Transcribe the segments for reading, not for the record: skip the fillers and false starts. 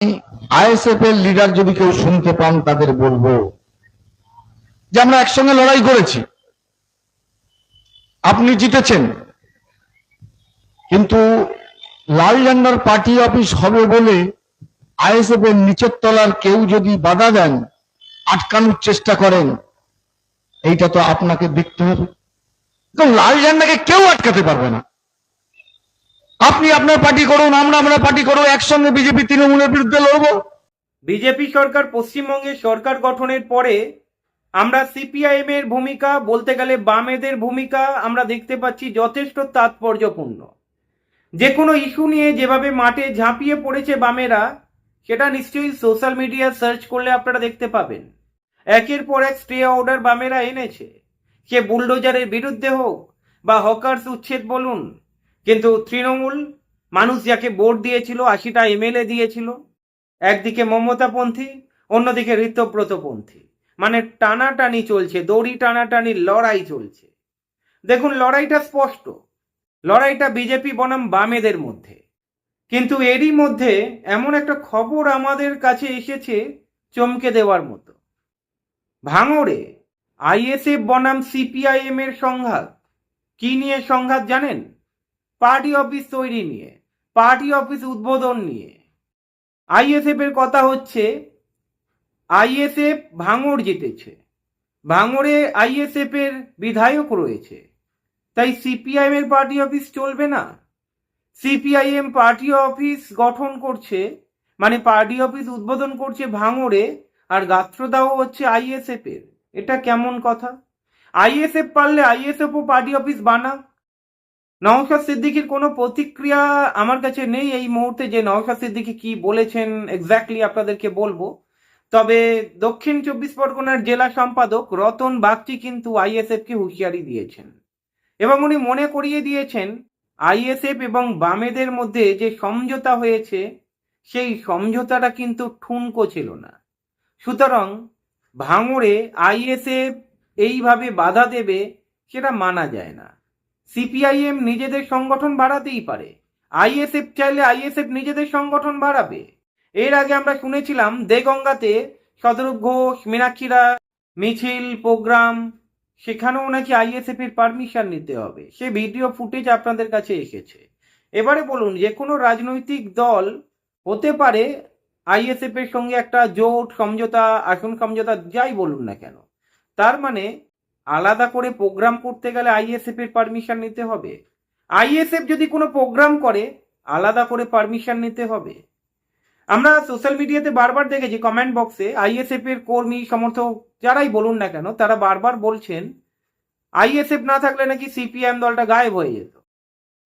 ISF এর leader যদি কেউ শুনতে পান তাদের বলবো যে আমরা একসঙ্গে লড়াই করেছি, আপনি জিতেছেন, কিন্তু লাল ঝান্ডার পার্টি অফিস হবে বলে আইএসএফ এর নিচের তলার কেউ যদি বাধা দেন, আটকানোর চেষ্টা করেন, এইটা তো আপনাকে দেখতে হবে। তো লাল ঝান্ডাকে কেউ আটকাতে পারবে না। আপনি আপনার পার্টি করুন, আমরা পার্টি করবো, একসঙ্গে বিজেপি তৃণমূলের বিরুদ্ধে লড়বো। বিজেপি সরকার পশ্চিমবঙ্গে সরকার গঠনের পরে আমরা সিপিআইএম এর ভূমিকা, বলতে গেলে বামেদের ভূমিকা আমরা দেখতে পাচ্ছি যথেষ্ট তাৎপর্যপূর্ণ। যে কোনো ইস্যু নিয়ে যেভাবে মাঠে ঝাঁপিয়ে পড়েছে বামেরা, সেটা নিশ্চয়ই সোশ্যাল মিডিয়া সার্চ করলে আপনারা দেখতে পাবেন। একের পর এক স্টে অর্ডার বামেরা এনেছে, সে বুলডোজারের বিরুদ্ধে হোক বা হকার্স উচ্ছেদ বলুন। কিন্তু তৃণমূল, মানুষ যাকে ভোট দিয়েছিল, 80টা এমএলএ দিয়েছিল, একদিকে মমতাপন্থী, অন্যদিকে ঋতব্রতপন্থী, মানে টানাটানি চলছে, দড়ি টানাটানি লড়াই চলছে। দেখুন, লড়াইটা স্পষ্ট, লড়াইটা বিজেপি বনাম বামেদের মধ্যে। কিন্তু এরই মধ্যে এমন একটা খবর আমাদের কাছে এসেছে চমকে দেওয়ার মতো। ভাঙড়ে আইএসএফ বনাম সিপিআইএম এর সংঘাত। কি নিয়ে সংঘাত জানেন? পার্টি অফিস তৈরি নিয়ে, পার্টি অফিস উদ্বোধন নিয়ে। আইএসএফ এর কথা হচ্ছে, আইএসএফ ভাঙড় জিতেছে, ভাঙড়ে আইএসএফ এর বিধায়ক রয়েছে, তাই সিপিআইএম এর পার্টি অফিস চলবে না। সিপিআইএম পার্টি অফিস গঠন করছে, মানে পার্টি অফিস উদ্বোধন করছে ভাঙড়ে, আর গাত্রদাহ হচ্ছে আইএসএফ এর। এটা কেমন কথা? আইএসএফ পারলে আইএসএফ ও পার্টি অফিস বানা। নওশাদ সিদ্দিকীর কোনো প্রতিক্রিয়া আমার কাছে নেই এই মুহূর্তে, যে নওশাদ সিদ্দিকী কি বলেছেন এক্স্যাক্টলি আপনাদেরকে বলবো। তবে দক্ষিণ 24 পরগনার জেলা সম্পাদক রতন বাগচি কিন্তু আইএসএফ কে হুঁশিয়ারি দিয়েছেন, এবং উনি মনে করিয়ে দিয়েছেন আইএসএফ এবং বামেদের মধ্যে যে সমঝোতা হয়েছে, সেই সমঝোতাটা কিন্তু ঠুনকো ছিল না। সুতরাং ভাঙড়ে আইএসএফ এইভাবে বাধা দেবে, সেটা মানা যায় না। সিপিআইএম নিজেদের সংগঠন বাড়াতেই পারে, আইএসএফ চাইলে আইএসএফ নিজেদের সংগঠন বাড়াবে। এর আগে আমরা শুনেছিলাম দেগঙ্গাতে শতরূপ ঘোষ, মীনাক্ষীরা মিছিল, প্রোগ্রাম, সেখানেও নাকি আইএসএফ এর পারমিশন নিতে হবে। সে ভিডিও ফুটেজ আপনাদের কাছে এসেছে। এবারে বলুন, যে কোনো রাজনৈতিক দল হতে পারে আইএসএফ এর সঙ্গে একটা জোট, সমঝোতা, আসন সমঝোতা, যাই বলুন না কেন, তার মানে আলাদা করে প্রোগ্রাম করতে গেলে আইএসএফ এর পারমিশন নিতে হবে। আইএসএফ যদি কোনো প্রোগ্রাম করে, আলাদা করে পারমিশন নিতে হবে। আমরা সোশ্যাল মিডিয়াতে বারবার দেখেছি, কমেন্ট বক্সে আইএসএফ এর কর্মী, সমর্থক, যারাই বলুন না কেন, তারা বারবার বলছেন আইএসএফ না থাকলে নাকি সিপিআইএম দলটা গায়েব হয়ে যেত,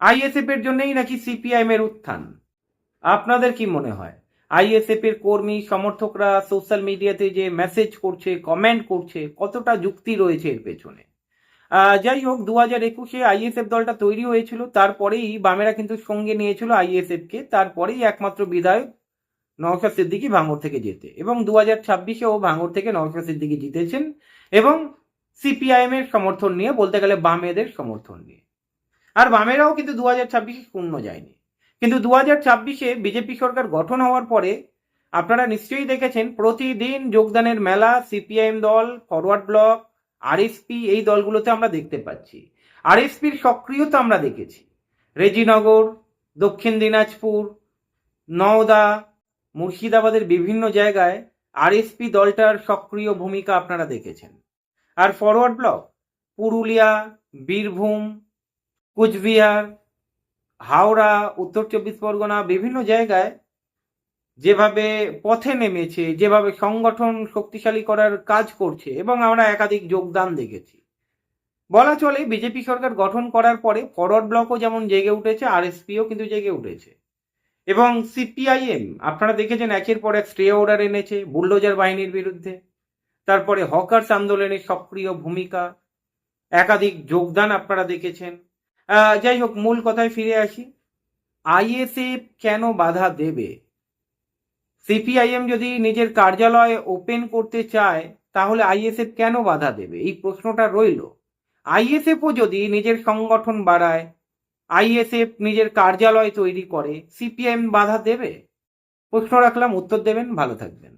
আইএসএফ এর জন্যই নাকি সিপিআইএম এর উত্থান। আপনাদের কি মনে হয়, আইএসএফ এর কর্মী সমর্থকরা সোশ্যাল মিডিয়াতে যে মেসেজ করছে, কমেন্ট করছে, কতটা যুক্তি রয়েছে এর পেছনে? যাই হোক, 2021-এ আইএসএফ দলটা তৈরি হয়েছিল, তারপরেই বামেরা কিন্তু সঙ্গে নিয়েছিল আইএসএফ কে, তারপরেই একমাত্র বিধায়ক নওশাদ সিদ্দিকী ভাঙড় থেকে জেতে, এবং 2026-এও ভাঙড় থেকে নওশাদ সিদ্দিকী জিতেছেন, এবং সিপিআইএম এর সমর্থন নিয়ে, বলতে গেলে বামেদের সমর্থন নিয়ে। আর বামেরাও কিন্তু 2026-এ শূন্য যায়নি। কিন্তু 2026-এ বিজেপি সরকার গঠন হওয়ার পরে আপনারা নিশ্চয়ই দেখেছেন প্রতিদিন যোগদানের মেলা, সিপিআইএম দল, ফরওয়ার্ড ব্লক, আরএসপি, এই দলগুলোতে আমরা দেখতে পাচ্ছি। আরএসপির সক্রিয়তা আমরা দেখেছি রেজিনগর, দক্ষিণ দিনাজপুর, নওদা, মুর্শিদাবাদের বিভিন্ন জায়গায় আরএসপি দলটার সক্রিয় ভূমিকা আপনারা দেখেছেন। আর ফরওয়ার্ড ব্লক পুরুলিয়া, বীরভূম, কুচবিহার, হাওড়া, উত্তর 24 পরগনা, বিভিন্ন জায়গায় যেভাবে পথে নেমেছে, যেভাবে সংগঠন শক্তিশালী করার কাজ করছে, এবং আমরা একাধিক যোগদান দেখেছি। বলা চলে বিজেপি সরকার গঠন করার পরে ফরওয়ার্ড ব্লকও যেমন জেগে উঠেছে, আরএসপিও কিন্তু জেগে উঠেছে। এবং সিপিআইএম আপনারা দেখেছেন একের পর এক স্টে অর্ডার এনেছে বুলডোজার বাহিনীর বিরুদ্ধে, তারপরে হকার্স আন্দোলনের সক্রিয় ভূমিকা, একাধিক যোগদান আপনারা দেখেছেন। যাই হোক, মূল কথায় ফিরে আসি। আইএসএফ কেন বাধা দেবে? সিপিআইএম যদি নিজের কার্যালয় ওপেন করতে চায়, তাহলে আইএসএফ কেন বাধা দেবে? এই প্রশ্নটা রইল। আইএসএফও যদি নিজের সংগঠন বাড়ায়, আইএসএফ নিজের কার্যালয় তৈরি করে, সিপিআইএম বাধা দেবে? প্রশ্ন রাখলাম, উত্তর দেবেন। ভালো থাকবেন।